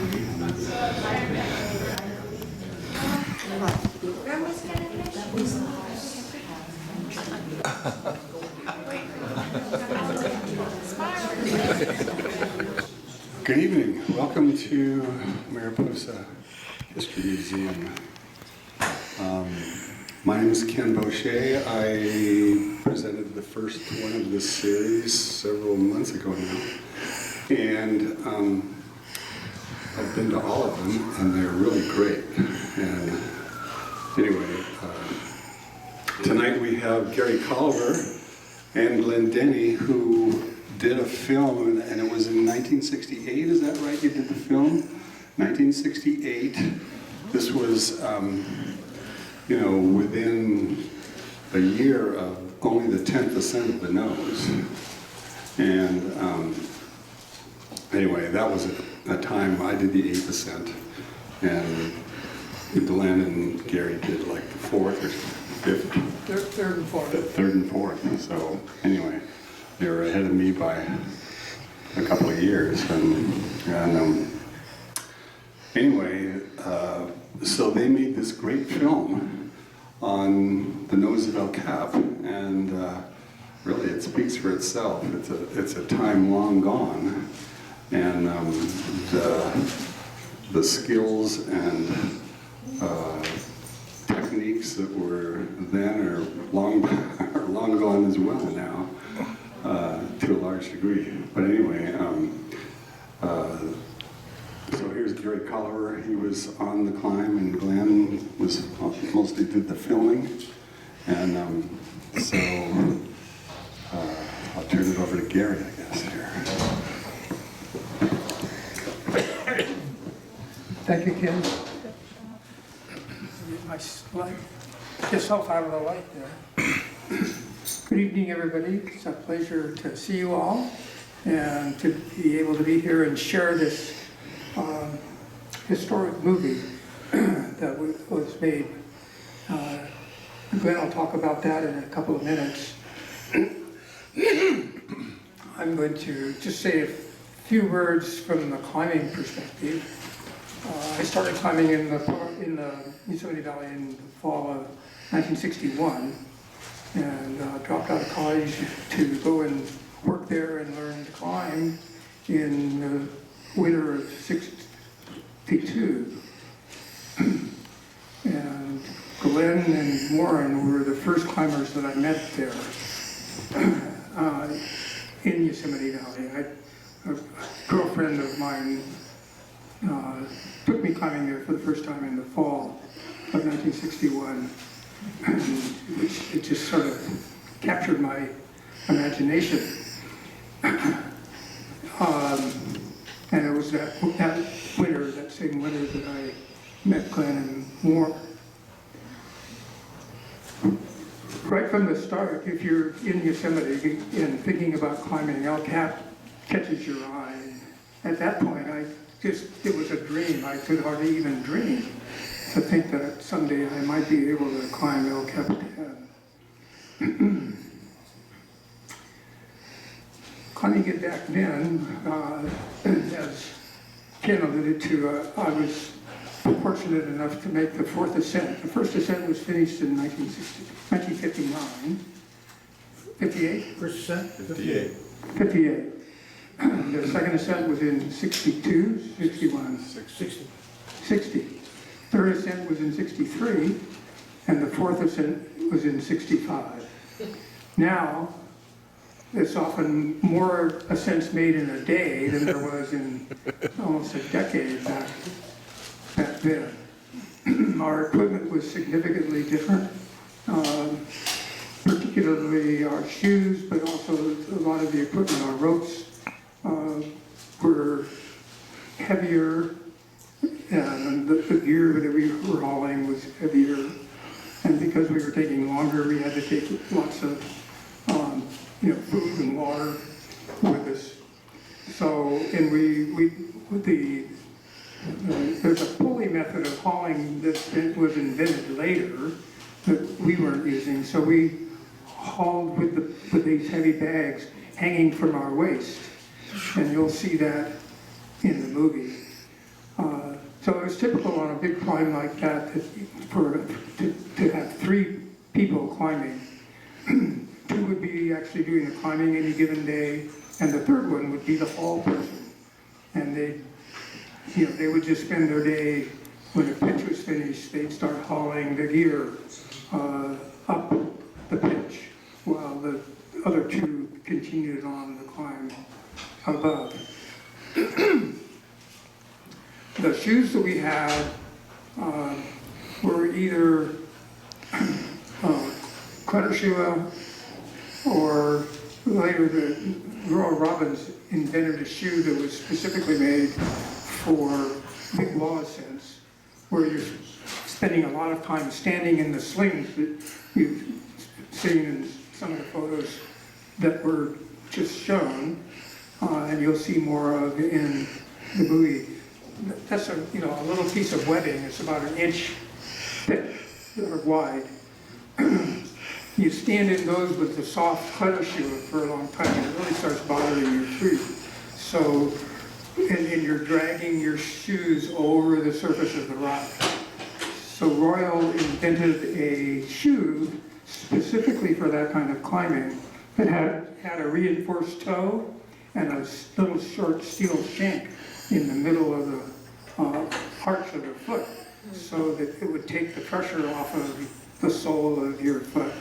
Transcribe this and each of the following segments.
Good evening. Welcome to Mariposa History Museum. My name is Ken Boucher. I presented the first one of this series several months ago now. And I've been to all of them, and they're really great. And anyway, tonight we have Gary Colliver and Glenn Denny, who did a film, and it was in 1968, is that right? You did the film? 1968. This was, you know, within a year of only the 10th ascent of the nose. And anyway, that was a time I did the 8th ascent, and Glenn and Gary did like the 4th or 5th. Third and fourth. Third and fourth. So anyway, they were ahead of me by a couple of years, and anyway, so they made this great film on the nose of El Cap, and really it speaks for itself. It's a time long gone, and the skills and techniques that were then are long gone as well now, to a large degree. But anyway, so here's Gary Colliver. He was on the climb, and Glenn was mostly did the filming. And so I'll turn it over to Gary, I guess, here. Thank you, Ken. Get my light, yourself out of the light there. Good evening, everybody. It's a pleasure to see you all and to be able to be here and share this historic movie that was made. Glenn will talk about that in a couple of minutes. I'm going to just say a few words from the climbing perspective. I started climbing in the Yosemite Valley in the fall of 1961, and dropped out of college to go and work there and learn to climb in the winter of '62. And Glenn and Warren were the first climbers that I met there in Yosemite Valley. A girlfriend of mine took me climbing there for the first time in the fall of 1961, which it just sort of captured my imagination. And it was that winter, that same winter, that I met Glenn and Warren. Right from the start, if you're in Yosemite and thinking about climbing, El Cap catches your eye. At that point, it was a dream. I could hardly even dream to think that someday I might be able to climb El Capitan. Climbing it back then, as Ken alluded to, I was fortunate enough to make the 4th ascent. The first ascent was finished in 1959. 58? First ascent? 58. 58. The second ascent was in 62, 61. 60. Third ascent was in 63, and the 4th ascent was in 65. Now, there's often more ascents made in a day than there was in almost a decade back then. Our equipment was significantly different, particularly our shoes, but also a lot of the equipment, our ropes, were heavier, and the gear that we were hauling was heavier. And because we were taking longer, we had to take lots of food and water with us. So, and there's a pulley method of hauling that was invented later that we weren't using. So we hauled with these heavy bags hanging from our waist, and you'll see that in the movie. So it was typical on a big climb like that, to have 3 people climbing. 2 would be actually doing the climbing any given day, and the 3rd one would be the haul person. And they would just spend their day, when the pitch was finished, they'd start hauling the gear up the pitch, while the other 2 continued on the climb above. The shoes that we had were either Cluttershua, or later Royal Robbins invented a shoe that was specifically made for big wall ascents, where you're spending a lot of time standing in the slings that you've seen in some of the photos that were just shown, and you'll see more of in the movie. That's a little piece of webbing. It's about 1 inch thick or wide. You stand in those with the soft clutter shoe for a long time, and it really starts bothering your feet. So, and you're dragging your shoes over the surface of the rock. So Royal invented a shoe specifically for that kind of climbing that had a reinforced toe and a little short steel shank in the middle of the arch of the foot, so that it would take the pressure off of the sole of your foot.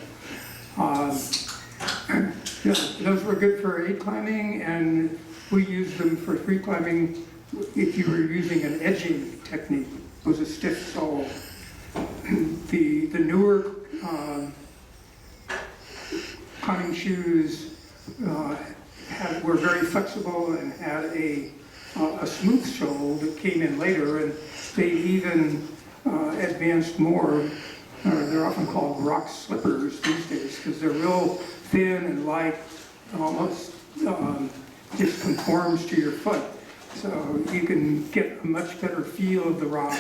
Those were good for aid climbing, and we used them for free climbing if you were using an edging technique. It was a stiff sole. The newer climbing shoes were very flexible and had a smooth sole that came in later, and they even advanced more. They're often called rock slippers these days because they're real thin and light, almost just conforms to your foot. So you can get a much better feel of the rock,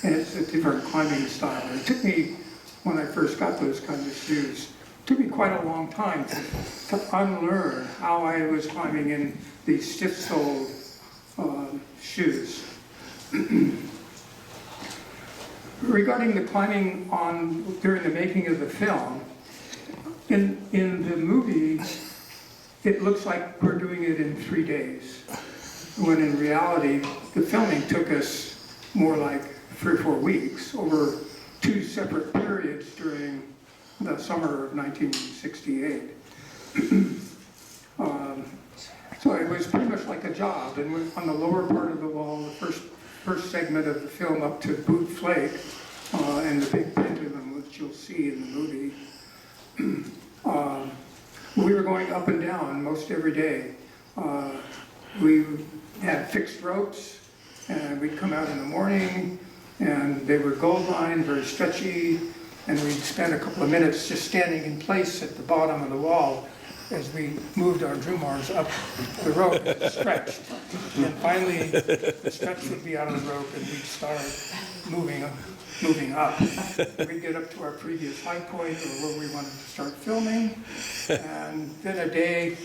and it's a different climbing style. And it took me, when I first got those kinds of shoes, it took me quite a long time to unlearn how I was climbing in these stiff-soled shoes. Regarding the climbing during the making of the film, in the movie, it looks like we're doing it in 3 days, when in reality, the filming took us more like 3 or 4 weeks over 2 separate periods during the summer of 1968. So it was pretty much like a job, and on the lower part of the wall, the first segment of the film up to Boot Flake, and the big pendulum, which you'll see in the movie. We were going up and down most every day. We had fixed ropes, and we'd come out in the morning, and they were gold lined, very stretchy, and we'd spend a couple of minutes just standing in place at the bottom of the wall as we moved our drumars up the rope and it stretched. And finally, the stretch would be out of the rope and we'd start moving up. We'd get up to our previous high point or where we wanted to start filming. And then a day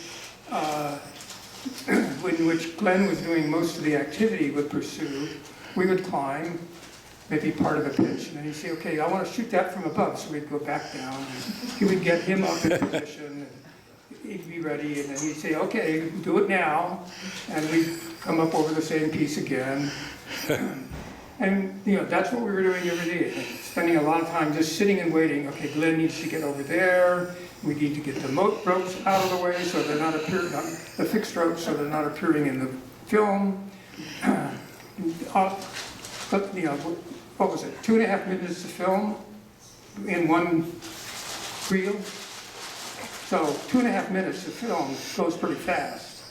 in which Glenn was doing most of the activity would pursue, we would climb, maybe part of the pitch, and then he'd say, okay, I want to shoot that from above. So we'd go back down, and he would get him up in position, and he'd be ready, and then he'd say, okay, do it now, and we'd come up over the same piece again. And that's what we were doing every day, spending a lot of time just sitting and waiting. Okay, Glenn needs to get over there. We need to get the ropes out of the way so they're not appearing, the fixed ropes, so they're not appearing in the film. But what was it, 2.5 minutes to film in one reel? So 2.5 minutes to film goes pretty fast.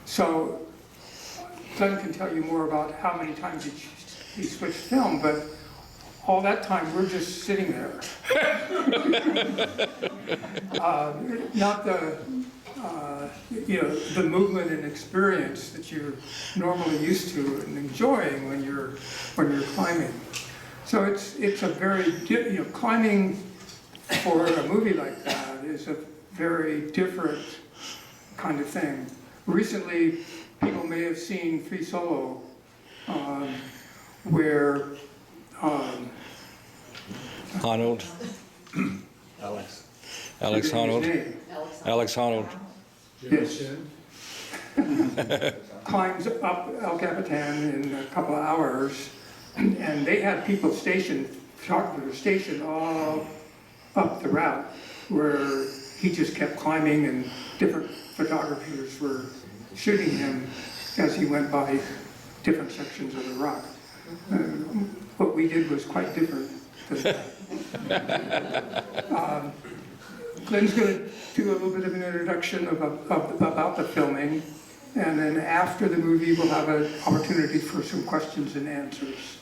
So Glenn can tell you more about how many times he switched film, but all that time we're just sitting there. Not the movement and experience that you're normally used to and enjoying when you're climbing. So it's a very climbing for a movie like that is a very different kind of thing. Recently, people may have seen Free Solo where Honnold, Alex. Alex forgetting his Honnold, name. Alex Honnold. Yes. Climbs up El Capitan in a couple of hours, and they had people stationed, photographers stationed all up the route, where he just kept climbing, and different photographers were shooting him as he went by different sections of the rock. What we did was quite different than that. Glenn's going to do a little bit of an introduction about the filming, and then after the movie, we'll have an opportunity for some questions and answers.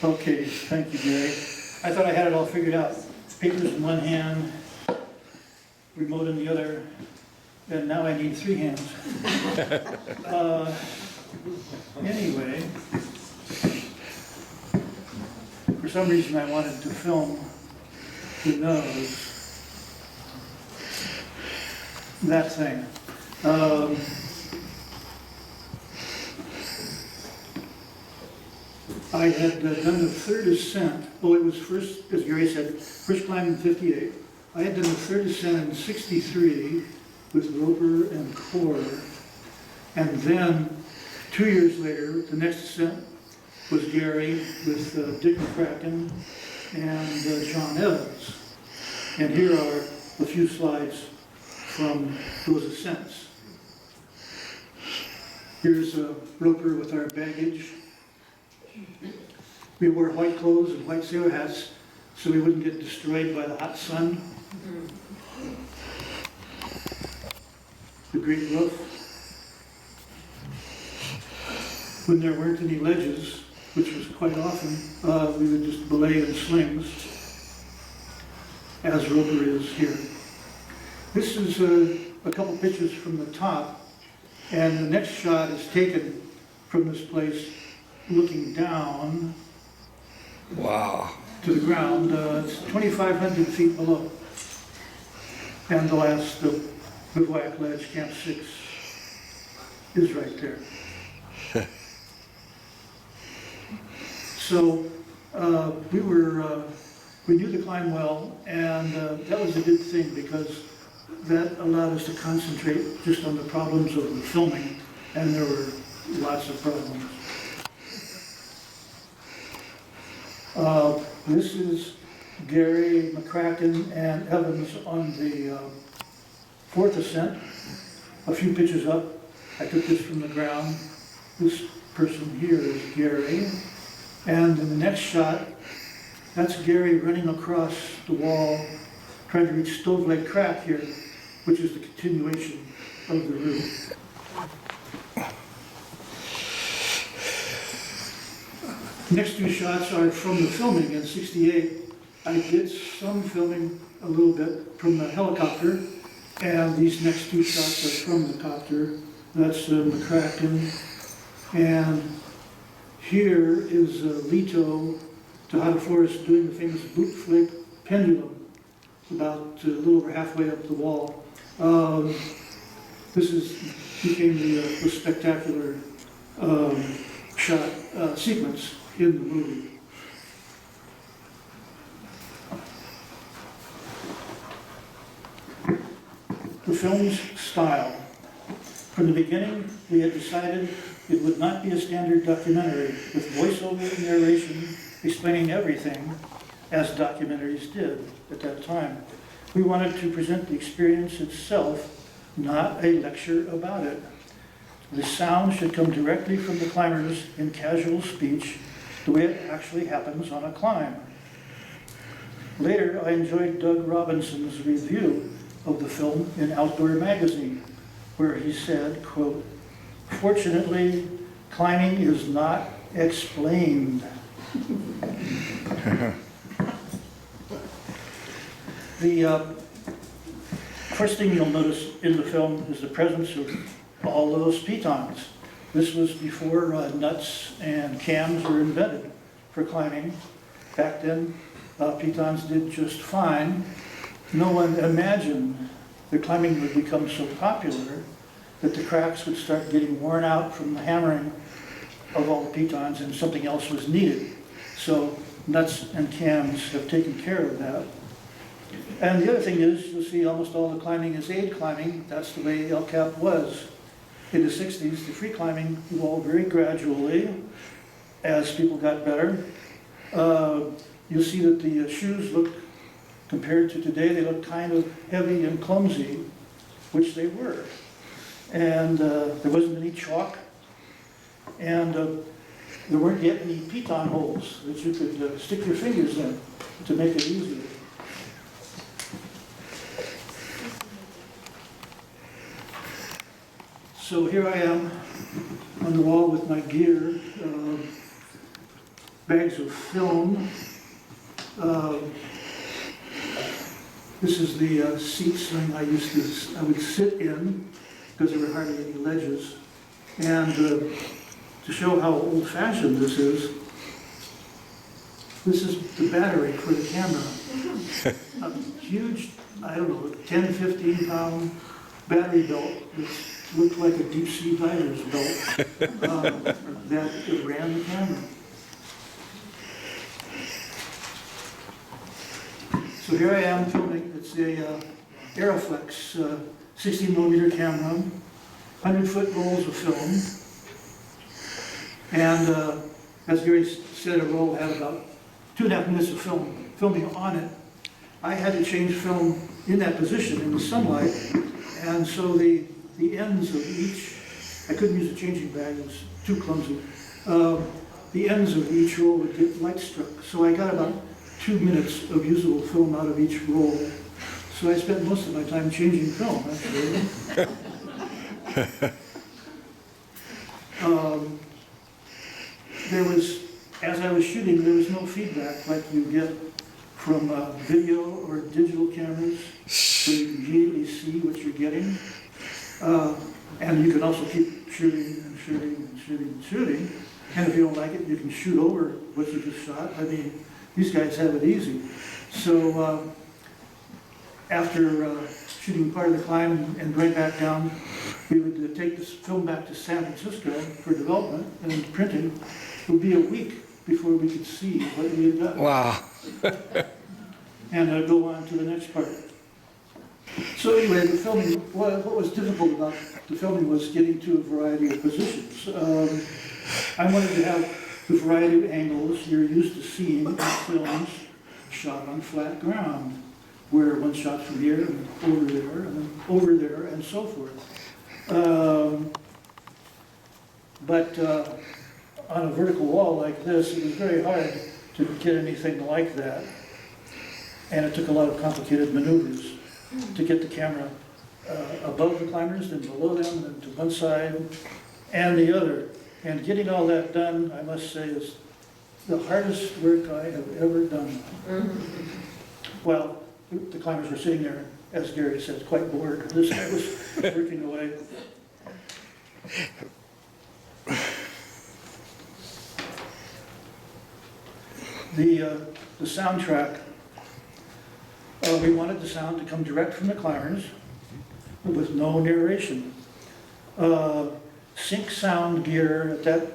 Okay, thank you, Gary. I thought I had it all figured out. Papers in one hand, remote in the other, and now I need 3 hands. Anyway, for some reason I wanted to film the nose. That thing. I had done the third ascent. Well, it was first, as Gary said, first climb in 58. I had done the third ascent in 63 with Roper and Core. And then 2 years later, the next ascent was Gary with Dick McCracken and John Evans. And here are a few slides from those ascents. Here's Roper with our baggage. We wore white clothes and white sailor hats so we wouldn't get destroyed by the hot sun. The great roof. When there weren't any ledges, which was quite often, we would just belay in slings, as Roper is here. This is a couple pictures from the top, and the next shot is taken from this place looking down Wow. to the ground. It's 2,500 feet below. And the last bivouac ledge, Camp 6, is right there. So we knew the climb well, and that was a good thing because that allowed us to concentrate just on the problems of the filming, and there were lots of problems. This is Gary, McCracken, and Evans on the 4th ascent. A few pitches up, I took this from the ground. This person here is Gary. And in the next shot, that's Gary running across the wall, trying to reach Stove Leg Crack here, which is the continuation of the route. Next 2 shots are from the filming in 68. I did some filming a little bit from the helicopter, and these next 2 shots are from the copter. That's McCracken, and here is Leto Tejada Forest doing the famous boot flip pendulum, about a little over halfway up the wall. This became the spectacular shot sequence in the movie. The film's style. From the beginning, we had decided it would not be a standard documentary with voiceover narration explaining everything as documentaries did at that time. We wanted to present the experience itself, not a lecture about it. The sound should come directly from the climbers in casual speech, the way it actually happens on a climb. Later, I enjoyed Doug Robinson's review of the film in Outdoor Magazine, where he said, quote, "Fortunately, climbing is not explained." The first thing you'll notice in the film is the presence of all those pitons. This was before nuts and cams were invented for climbing. Back then, pitons did just fine. No one imagined the climbing would become so popular that the cracks would start getting worn out from the hammering of all the pitons and something else was needed. So nuts and cams have taken care of that. And the other thing is, you'll see almost all the climbing is aid climbing. That's the way El Cap was. In the 60s, the free climbing evolved very gradually as people got better. You'll see that the shoes look, compared to today, they look kind of heavy and clumsy, which they were. And there wasn't any chalk, and there weren't yet any piton holes that you could stick your fingers in to make it easier. So here I am on the wall with my gear, bags of film. This is the seats I would sit in because there were hardly any ledges. And to show how old-fashioned this is the battery for the camera. A huge, I don't know, 10, 15 pound battery belt that looked like a deep sea diver's belt that ran the camera. So here I am filming. It's a Aeroflex 16 millimeter camera, 100-foot rolls of film. And as Gary said, a roll had about 2.5 minutes of filming on it. I had to change film in that position in the sunlight, and so the ends of each, I couldn't use a changing bag, it was too clumsy. The ends of each roll would get light struck, so I got about 2 minutes of usable film out of each roll. So I spent most of my time changing film, actually. There was, as I was shooting, there was no feedback like you get from video or digital cameras, where you can immediately see what you're getting. And you can also keep shooting and shooting and shooting and shooting. And if you don't like it, you can shoot over what you just shot. I mean, these guys have it easy. So after shooting part of the climb and going back down, we would take this film back to San Francisco for development and printing. It would be a week before we could see what we had done. Wow. And I'd go on to the next part. So anyway, the filming, what was difficult about the filming was getting to a variety of positions. I wanted to have the variety of angles you're used to seeing in films shot on flat ground, where one shot from here and over there and then over there and so forth. But on a vertical wall like this, it was very hard to get anything like that. And it took a lot of complicated maneuvers to get the camera above the climbers, then below them, then to one side and the other. And getting all that done, I must say, is the hardest work I have ever done. Well, the climbers were sitting there, as Gary said, quite bored. This guy was working away. The soundtrack, we wanted the sound to come direct from the climbers with no narration. Sync sound gear at that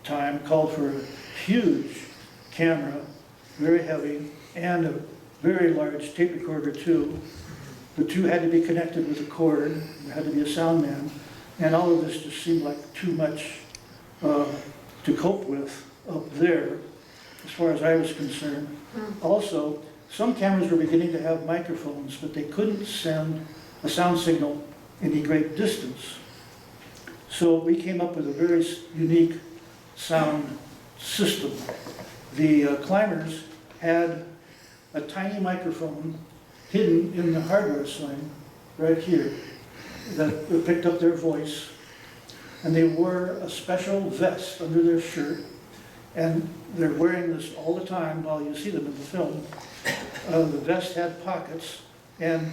time called for a huge camera, very heavy, and a very large tape recorder too. The two had to be connected with a cord. There had to be a sound man. And all of this just seemed like too much to cope with up there, as far as I was concerned. Also, some cameras were beginning to have microphones, but they couldn't send a sound signal any great distance. So we came up with a very unique sound system. The climbers had a tiny microphone hidden in the hardware sling right here that picked up their voice, and they wore a special vest under their shirt, and they're wearing this all the time while you see them in the film. The vest had pockets, and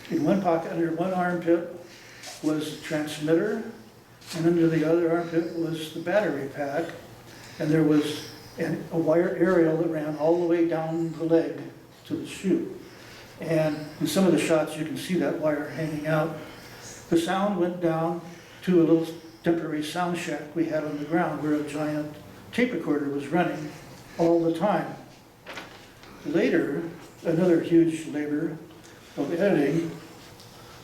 in one pocket under one armpit was the transmitter, and under the other armpit was the battery pack, and there was a wire aerial that ran all the way down the leg to the shoe. And in some of the shots, you can see that wire hanging out. The sound went down to a little temporary sound shack we had on the ground where a giant tape recorder was running all the time. Later, another huge labor of editing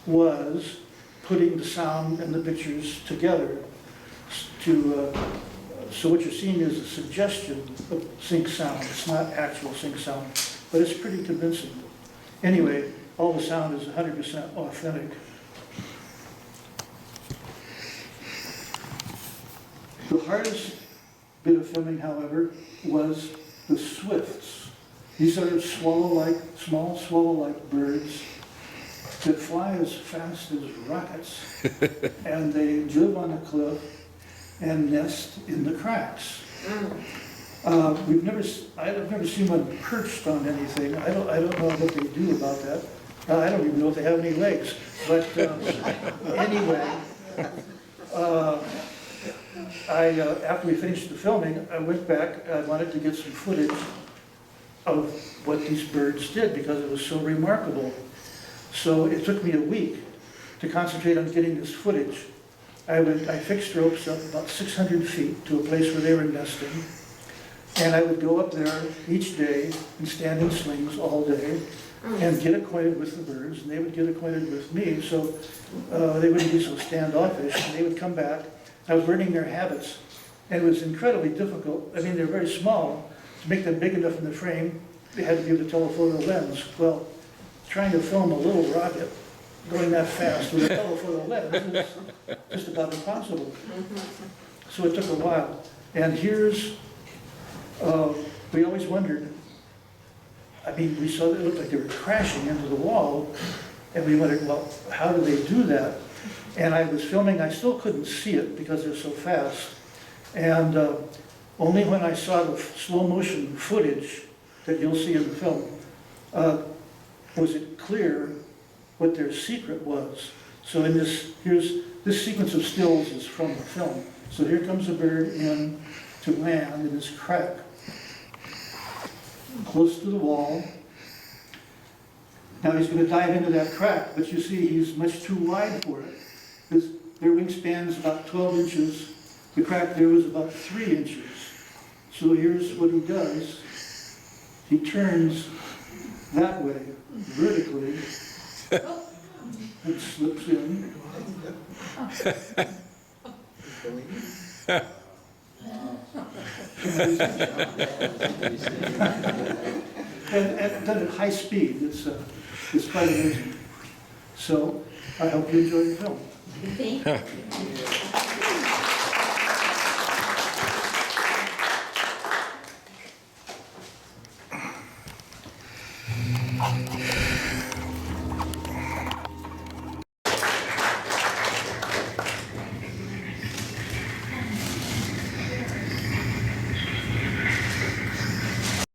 was putting the sound and the pictures together so what you're seeing is a suggestion of sync sound. It's not actual sync sound, but it's pretty convincing. Anyway, all the sound is 100% authentic. The hardest bit of filming, however, was the swifts. These are small swallow-like birds that fly as fast as rockets, and they live on a cliff and nest in the cracks. I've never seen one perched on anything. I don't know what they do about that. I don't even know if they have any legs. But anyway, after we finished the filming, I went back. I wanted to get some footage of what these birds did because it was so remarkable. So it took me a week to concentrate on getting this footage. I fixed ropes up about 600 feet to a place where they were nesting. And I would go up there each day and stand in slings all day and get acquainted with the birds, and they would get acquainted with me, so they wouldn't be so standoffish, and they would come back. I was learning their habits, and it was incredibly difficult. I mean, they're very small. To make them big enough in the frame, they had to give the telephoto lens. Well, trying to film a little rocket going that fast with a telephoto lens is just about impossible. So it took a while. And here's, we always wondered, I mean, we saw that it looked like they were crashing into the wall, and we wondered, well, how do they do that? And I was filming, I still couldn't see it because they're so fast. And only when I saw the slow motion footage that you'll see in the film, was it clear what their secret was. So in this sequence of stills is from the film. So here comes a bird in to land in this crack, close to the wall. Now he's going to dive into that crack, but you see he's much too wide for it. Their wingspan's about 12 inches. The crack there was about 3 inches. So here's what he does. He turns that way, vertically, and slips in. and done at high speed. It's quite amazing. So I hope you enjoy the film. Thank you.